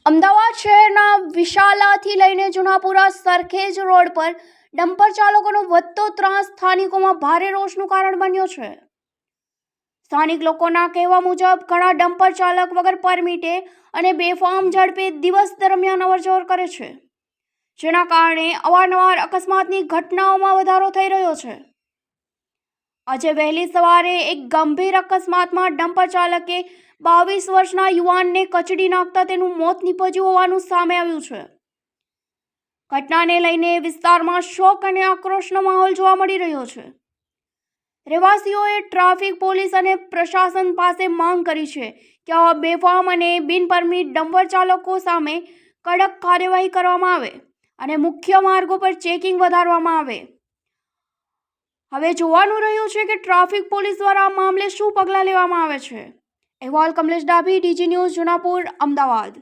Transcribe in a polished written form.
અમદાવાદ શહેરના વિશાલાથી લઈને જુનાપુરા સરખેજ રોડ પર ડમ્પર ચાલકોનો વધતો ત્રાસ સ્થાનિકોમાં ભારે રોષનું કારણ બન્યો છે। સ્થાનિક લોકોના કહેવા મુજબ ઘણા ડમ્પર ચાલક વગર પરમિટે અને બેફામ ઝડપે દિવસ દરમિયાન અવરજવર કરે છે, જેના કારણે અવારનવાર અકસ્માતની ઘટનાઓમાં વધારો થઈ રહ્યો છે। આજે વહેલી સવારે એક ગંભીર અકસ્માતમાં ડમ્પર ચાલકે 22 વર્ષના યુવાનને કચડી નાખતા તેનું મોત નીપજ્યું હોવાનું સામે આવ્યું છે। ઘટનાને લઈને વિસ્તારમાં શોક અને આક્રોશનો માહોલ જોવા મળી રહ્યો છે। રહેવાસીઓએ ટ્રાફિક પોલીસ અને પ્રશાસન પાસે માંગ કરી છે કે આવા બેફામ અને બિનપરમિટ ડમ્પર ચાલકો સામે કડક કાર્યવાહી કરવામાં આવે અને મુખ્ય માર્ગો પર ચેકિંગ વધારવામાં આવે। હવે જોવાનું રહ્યું છે કે ટ્રાફિક પોલીસ દ્વારા આ મામલે શું પગલાં લેવામાં આવે છે। અહેવાલ કમલેશ ડાભી, ડીજી ન્યૂઝ, જુનાપુર, અમદાવાદ।